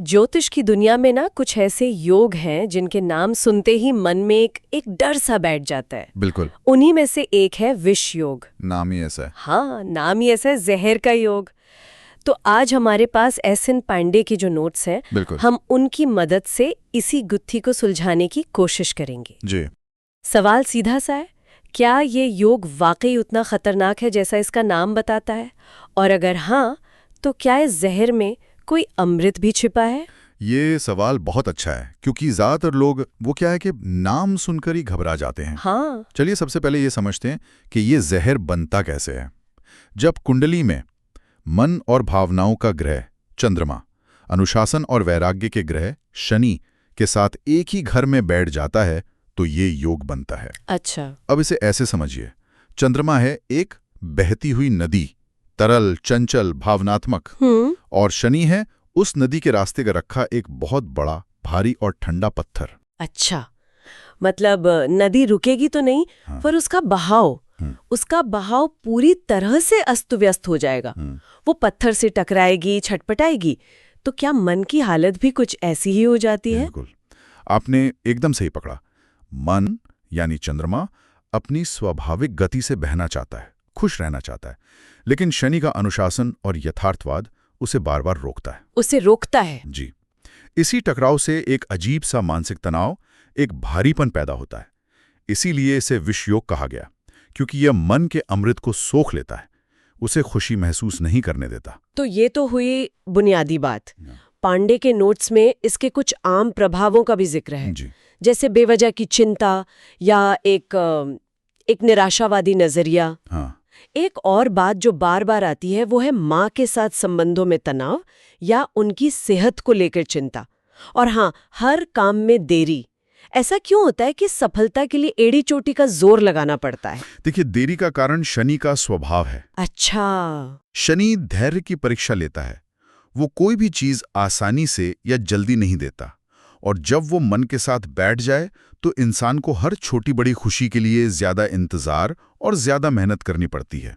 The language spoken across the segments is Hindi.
ज्योतिष की दुनिया में ना कुछ ऐसे योग हैं जिनके नाम सुनते ही मन में एक डर सा बैठ जाता है। बिल्कुल। उन्हीं में से एक है विष योग। नाम ही ऐसा है। हाँ, नाम ही ऐसा है, जहर का योग। तो आज हमारे पास एस.एन. पांडे के जो नोट्स हैं, बिल्कुल। हम उनकी मदद से इसी गुत्थी को सुलझाने की कोशिश करेंगे। जी। सवाल सीधा सा है, क्या ये योग वाकई उतना खतरनाक है जैसा इसका नाम बताता है? और अगर हाँ, तो क्या इस जहर में कोई अमृत भी छिपा है? ये सवाल बहुत अच्छा है क्योंकि ज्यादातर लोग वो क्या है कि नाम सुनकर ही घबरा जाते हैं। हाँ। चलिए सबसे पहले ये समझते हैं कि ये जहर बनता कैसे है। जब कुंडली में मन और भावनाओं का ग्रह चंद्रमा, अनुशासन और वैराग्य के ग्रह शनि के साथ एक ही घर में बैठ जाता है तो ये योग बनता है। अच्छा। अब इसे ऐसे समझिए, चंद्रमा है एक बहती हुई नदी, तरल, चंचल, भावनात्मक, और शनि है उस नदी के रास्ते का रखा एक बहुत बड़ा, भारी और ठंडा पत्थर। अच्छा, मतलब नदी रुकेगी तो नहीं, हाँ। पर उसका बहाव पूरी तरह से अस्त व्यस्त हो जाएगा। वो पत्थर से टकराएगी, छटपटाएगी। तो क्या मन की हालत भी कुछ ऐसी ही हो जाती है? बिल्कुल, आपने एकदम सही पकड़ा। मन यानी चंद्रमा अपनी स्वाभाविक गति से बहना चाहता है, खुश रहना चाहता है, लेकिन शनि का अनुशासन और यथार्थवाद उसे बार बार रोकता है। उसे रोकता है? जी। इसी टकराव से एक अजीब सा मानसिक तनाव, एक भारीपन पैदा होता है। इसीलिए इसे विष योग कहा गया, क्योंकि यह मन के अमृत को सोख लेता है, उसे खुशी महसूस नहीं करने देता। तो ये तो हुई बुनियादी बात। पांडे के नोट्स में इसके कुछ आम प्रभावों का भी जिक्र है, जैसे बेवजह की चिंता या एक निराशावादी नजरिया। हाँ। एक और बात जो बार बार आती है वो है माँ के साथ संबंधों में तनाव या उनकी सेहत को लेकर चिंता। और हाँ, हर काम में देरी। ऐसा क्यों होता है कि सफलता के लिए एड़ी चोटी का जोर लगाना पड़ता है? देखिए, देरी का कारण शनि का स्वभाव है। अच्छा। शनि धैर्य की परीक्षा लेता है। वो कोई भी चीज आसानी से या जल्दी नहीं देता, और जब वो मन के साथ बैठ जाए तो इंसान को हर छोटी बड़ी खुशी के लिए ज्यादा इंतजार और ज्यादा मेहनत करनी पड़ती है।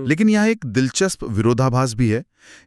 लेकिन यहाँ एक दिलचस्प विरोधाभास भी है।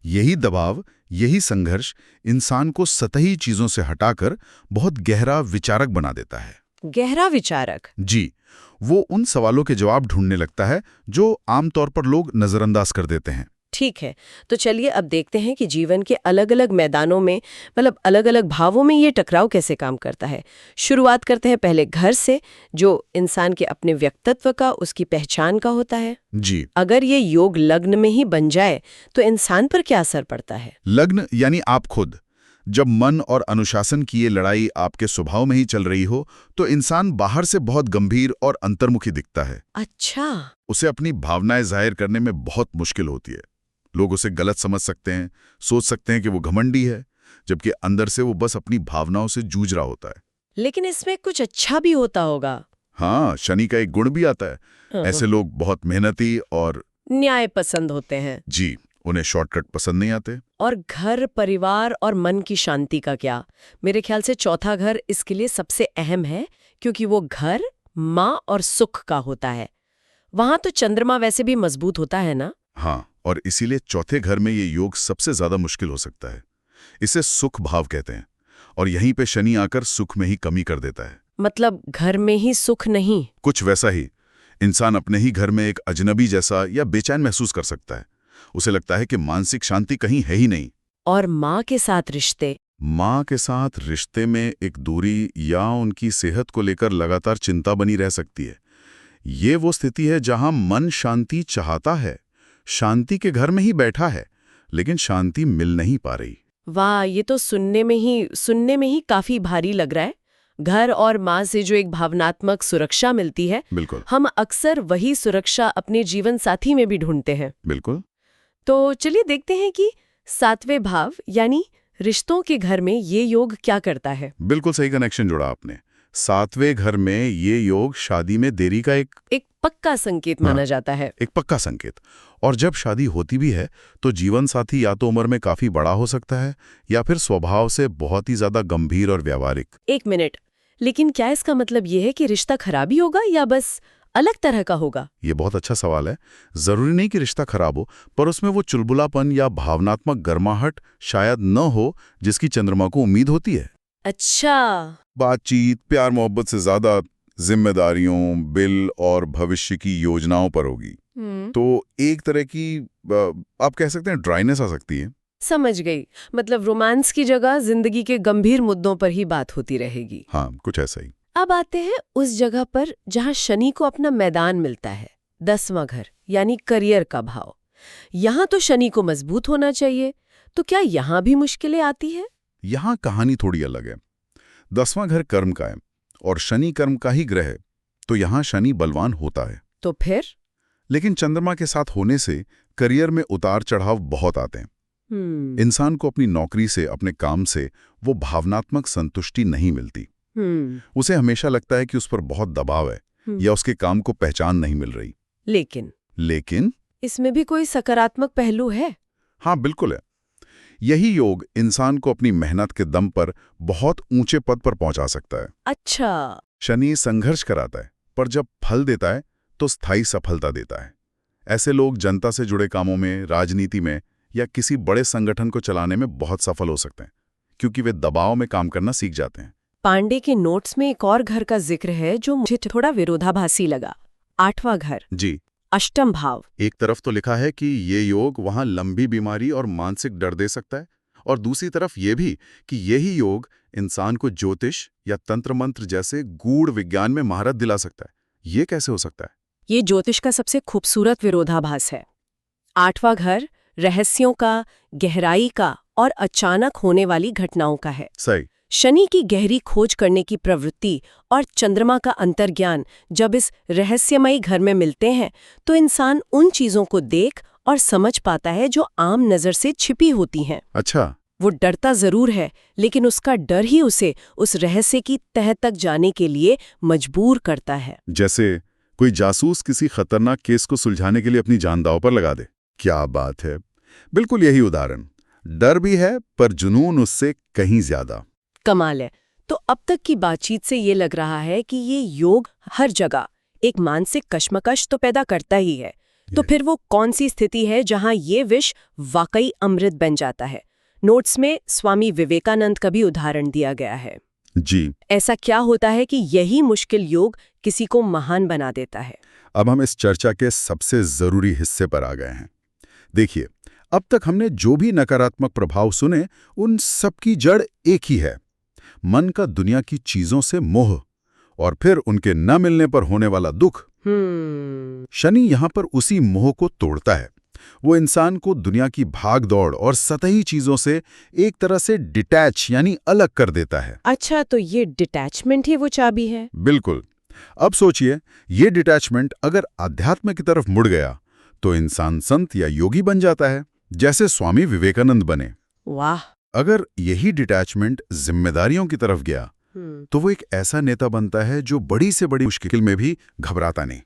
यही दबाव, यही संघर्ष इंसान को सतही चीजों से हटाकर बहुत गहरा विचारक बना देता है। गहरा विचारक? जी। वो उन सवालों के जवाब ढूंढने लगता है जो आमतौर पर लोग नजरअंदाज कर देते हैं। ठीक है, तो चलिए अब देखते हैं कि जीवन के अलग अलग मैदानों में, मतलब अलग अलग भावों में ये टकराव कैसे काम करता है। शुरुआत करते हैं पहले घर से, जो इंसान के अपने व्यक्तित्व का, उसकी पहचान का होता है। जी। अगर ये योग लग्न में ही बन जाए तो इंसान पर क्या असर पड़ता है? लग्न यानी आप खुद। जब मन और अनुशासन की ये लड़ाई आपके स्वभाव में ही चल रही हो तो इंसान बाहर से बहुत गंभीर और अंतर्मुखी दिखता है। अच्छा। उसे अपनी भावनाएं जाहिर करने में बहुत मुश्किल होती है। लोग उसे गलत समझ सकते हैं, सोच सकते हैं कि वो घमंडी है, जबकि अंदर से वो बस अपनी भावनाओं से जूझ रहा होता है। लेकिन इसमें कुछ अच्छा भी होता होगा। हाँ, शनि का एक गुण भी आता है। ऐसे लोग बहुत मेहनती और न्याय पसंद होते हैं। जी, उन्हें शॉर्टकट पसंद नहीं आते। और घर, परिवार और मन की शांति का क्या? मेरे ख्याल से चौथा घर इसके लिए सबसे अहम है, क्योंकि वो घर माँ और सुख का होता है। वहां तो चंद्रमा वैसे भी मजबूत होता है ना? हाँ, और इसीलिए चौथे घर में ये योग सबसे ज्यादा मुश्किल हो सकता है। इसे सुख भाव कहते हैं, और यहीं पे शनि आकर सुख में ही कमी कर देता है। मतलब घर में ही सुख नहीं? कुछ वैसा ही। इंसान अपने ही घर में एक अजनबी जैसा या बेचैन महसूस कर सकता है। उसे लगता है कि मानसिक शांति कहीं है ही नहीं। और माँ के साथ रिश्ते? माँ के साथ रिश्ते में एक दूरी या उनकी सेहत को लेकर लगातार चिंता बनी रह सकती है। ये वो स्थिति है जहां मन शांति चाहता है, शांति के घर में ही बैठा है, लेकिन शांति मिल नहीं पा रही। वाह, ये तो सुनने में ही काफी भारी लग रहा है। घर और माँ से जो एक भावनात्मक सुरक्षा मिलती है, बिल्कुल, हम अक्सर वही सुरक्षा अपने जीवन साथी में भी ढूंढते हैं। बिल्कुल। तो चलिए देखते हैं कि सातवें भाव यानी रिश्तों के घर में ये योग क्या करता है। बिल्कुल सही कनेक्शन जोड़ा आपने। सातवें घर में ये योग शादी में देरी का एक पक्का संकेत माना जाता है। एक पक्का संकेत। और जब शादी होती भी है तो जीवन साथी या तो उम्र में काफी बड़ा हो सकता है या फिर स्वभाव से बहुत ही ज्यादा गंभीर और व्यावहारिक। एक मिनट, लेकिन क्या इसका मतलब ये है कि रिश्ता खराब ही होगा या बस अलग तरह का होगा? ये बहुत अच्छा सवाल है। जरूरी नहीं कि रिश्ता खराब हो, पर उसमें वो चुलबुलापन या भावनात्मक गर्माहट शायद न हो जिसकी चंद्रमा को उम्मीद होती है। अच्छा। बातचीत प्यार मोहब्बत से ज्यादा जिम्मेदारियों, बिल और भविष्य की योजनाओं पर होगी। तो एक तरह की आप कह सकते हैं ड्राइनेस आ सकती है। समझ गई। मतलब रोमांस की जगह जिंदगी के गंभीर मुद्दों पर ही बात होती रहेगी। हाँ, कुछ ऐसा ही। अब आते हैं उस जगह पर जहां शनि को अपना मैदान मिलता है, 10वां घर यानी करियर का भाव। यहां तो शनि को मजबूत होना चाहिए, तो क्या यहां भी मुश्किलें आती है? यहाँ कहानी थोड़ी अलग है। 10वां घर कर्म का है और शनि कर्म का ही ग्रह है, तो यहाँ शनि बलवान होता है। तो फिर? लेकिन चंद्रमा के साथ होने से करियर में उतार चढ़ाव बहुत आते हैं। इंसान को अपनी नौकरी से, अपने काम से वो भावनात्मक संतुष्टि नहीं मिलती। उसे हमेशा लगता है कि उस पर बहुत दबाव है या उसके काम को पहचान नहीं मिल रही। लेकिन इसमें भी कोई सकारात्मक पहलू है? हाँ, बिल्कुल है। यही योग इंसान को अपनी मेहनत के दम पर बहुत ऊंचे पद पर पहुंचा सकता है। अच्छा। शनि संघर्ष कराता है, पर जब फल देता है तो स्थायी सफलता देता है। ऐसे लोग जनता से जुड़े कामों में, राजनीति में या किसी बड़े संगठन को चलाने में बहुत सफल हो सकते हैं, क्योंकि वे दबाव में काम करना सीख जाते हैं। पांडे के नोट्स में एक और घर का जिक्र है जो मुझे थोड़ा विरोधाभासी लगा। 8वां घर। जी। अष्टम भाव। एक तरफ तो लिखा है कि ये योग वहां लंबी बीमारी और मानसिक डर दे सकता है, और दूसरी तरफ ये भी कि यही योग इंसान को ज्योतिष या तंत्र मंत्र जैसे गूढ़ विज्ञान में महारत दिला सकता है। ये कैसे हो सकता है? ये ज्योतिष का सबसे खूबसूरत विरोधाभास है। 8वां घर रहस्यों का, गहराई का और अचानक होने वाली घटनाओं का है। सही। शनि की गहरी खोज करने की प्रवृत्ति और चंद्रमा का अंतर्ज्ञान जब इस रहस्यमयी घर में मिलते हैं, तो इंसान उन चीजों को देख और समझ पाता है जो आम नजर से छिपी होती हैं। अच्छा। वो डरता जरूर है, लेकिन उसका डर ही उसे उस रहस्य की तह तक जाने के लिए मजबूर करता है। जैसे कोई जासूस किसी खतरनाक केस को सुलझाने के लिए अपनी जान दांव पर लगा दे। क्या बात है, बिल्कुल यही उदाहरण। डर भी है, पर जुनून उससे कहीं ज्यादा। कमाल है। तो अब तक की बातचीत से ये लग रहा है कि ये योग हर जगह एक मानसिक कश्मकश तो पैदा करता ही है। तो फिर वो कौन सी स्थिति है जहां ये विष वाकई अमृत बन जाता है? नोट्स में स्वामी विवेकानंद का भी उदाहरण दिया गया है। जी। ऐसा क्या होता है कि यही मुश्किल योग किसी को महान बना देता है? अब हम इस चर्चा के सबसे जरूरी हिस्से पर आ गए हैं। देखिए, अब तक हमने जो भी नकारात्मक प्रभाव सुने, उन सबकी जड़ एक ही है। मन का दुनिया की चीजों से मोह, और फिर उनके न मिलने पर होने वाला दुख। शनि यहां पर उसी मोह को तोड़ता है। वो इंसान को दुनिया की भाग दौड़ और सतही चीजों से एक तरह से डिटैच यानी अलग कर देता है। अच्छा, तो ये डिटैचमेंट ही वो चाबी है? बिल्कुल। अब सोचिए, ये डिटैचमेंट अगर अध्यात्म की तरफ मुड़ गया तो इंसान संत या योगी बन जाता है, जैसे स्वामी विवेकानंद बने। वाह। अगर यही डिटैचमेंट जिम्मेदारियों की तरफ गया तो वो एक ऐसा नेता बनता है जो बड़ी से बड़ी मुश्किल में भी घबराता नहीं,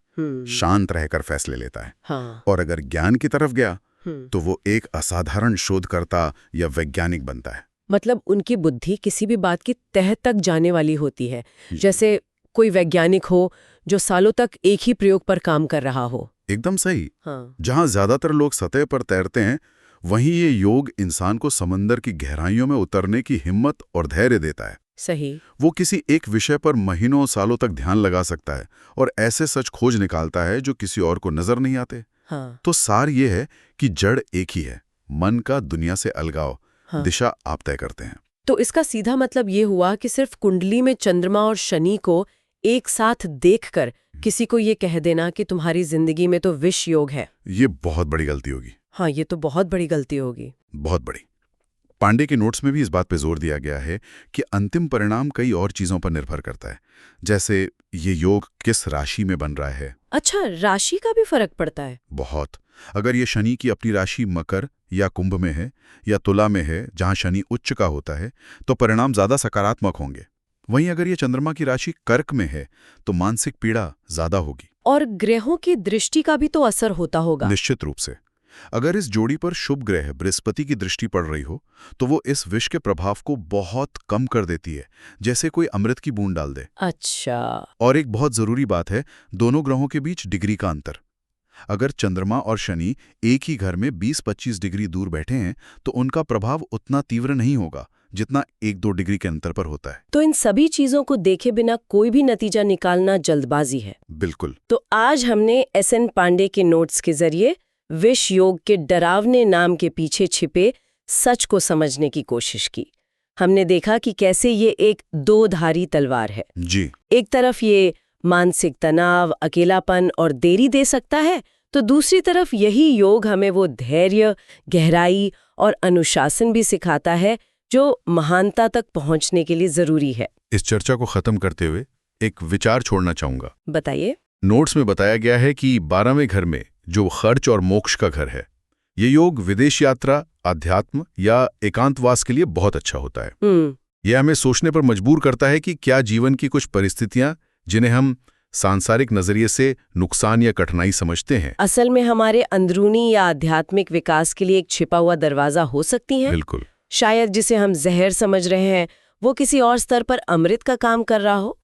शांत रहकर फैसले लेता है। हाँ। और अगर ज्ञान की तरफ गया तो वो एक असाधारण शोधकर्ता या वैज्ञानिक बनता है। मतलब उनकी बुद्धि किसी भी बात की तह तक जाने वाली होती है। जैसे कोई वैज्ञानिक हो जो सालों तक एक ही प्रयोग पर काम कर रहा हो। एकदम सही। हाँ। जहां ज्यादातर लोग सतह पर तैरते हैं, वहीं ये योग इंसान को समंदर की गहराइयों में उतरने की हिम्मत और धैर्य देता है। सही। वो किसी एक विषय पर महीनों सालों तक ध्यान लगा सकता है और ऐसे सच खोज निकालता है जो किसी और को नजर नहीं आते। हाँ। तो सार ये है कि जड़ एक ही है, मन का दुनिया से अलगाव। हाँ। दिशा आप तय करते हैं। तो इसका सीधा मतलब ये हुआ कि सिर्फ कुंडली में चंद्रमा और शनि को एक साथ देखकर किसी को ये कह देना कि तुम्हारी जिंदगी में तो विष योग है, ये बहुत बड़ी गलती होगी। हाँ, ये तो बहुत बड़ी गलती होगी। बहुत बड़ी। पांडे के नोट्स में भी इस बात पे जोर दिया गया है कि अंतिम परिणाम कई और चीजों पर निर्भर करता है, जैसे ये योग किस राशि में बन रहा है। अच्छा, राशि का भी फर्क पड़ता है? बहुत। अगर ये शनि की अपनी राशि मकर या कुंभ में है या तुला में है, जहां शनि उच्च का होता है, तो परिणाम ज्यादा सकारात्मक होंगे। वहीं अगर ये चंद्रमा की राशि कर्क में है तो मानसिक पीड़ा ज्यादा होगी। और ग्रहों की दृष्टि का भी तो असर होता होगा? निश्चित रूप से। अगर इस जोड़ी पर शुभ ग्रह बृहस्पति की दृष्टि पड़ रही हो तो वो इस विष के प्रभाव को बहुत कम कर देती है, जैसे कोई अमृत की बूंद डाल दे। अच्छा। और एक बहुत जरूरी बात है, दोनों ग्रहों के बीच डिग्री का अंतर। अगर चंद्रमा और शनि एक ही घर में 20-25 डिग्री दूर बैठे हैं तो उनका प्रभाव उतना तीव्र नहीं होगा जितना 1-2 डिग्री के अंतर पर होता है। तो इन सभी चीजों को देखे बिना कोई भी नतीजा निकालना जल्दबाजी है। बिल्कुल। तो आज हमने एसएन पांडे के नोट्स के जरिए विष योग के डरावने नाम के पीछे छिपे सच को समझने की कोशिश की। हमने देखा कि कैसे ये एक दो-धारी तलवार है। जी। एक तरफ ये मानसिक तनाव, अकेलापन और देरी दे सकता है, तो दूसरी तरफ यही योग हमें वो धैर्य, गहराई और अनुशासन भी सिखाता है जो महानता तक पहुंचने के लिए जरूरी है। इस चर्चा को खत्म करते हुए एक विचार छोड़ना चाहूंगा। बताइए। नोट्स में बताया गया है कि 12वें घर में जो खर्च और मोक्ष का घर है, ये योग विदेश यात्रा, अध्यात्म या एकांतवास के लिए बहुत अच्छा होता है। यह हमें सोचने पर मजबूर करता है कि क्या जीवन की कुछ परिस्थितियां जिन्हें हम सांसारिक नजरिए से नुकसान या कठिनाई समझते हैं, असल में हमारे अंदरूनी या आध्यात्मिक विकास के लिए एक छिपा हुआ दरवाजा हो सकती हैं। बिल्कुल। शायद जिसे हम जहर समझ रहे हैं वो किसी और स्तर पर अमृत का काम कर रहा हो।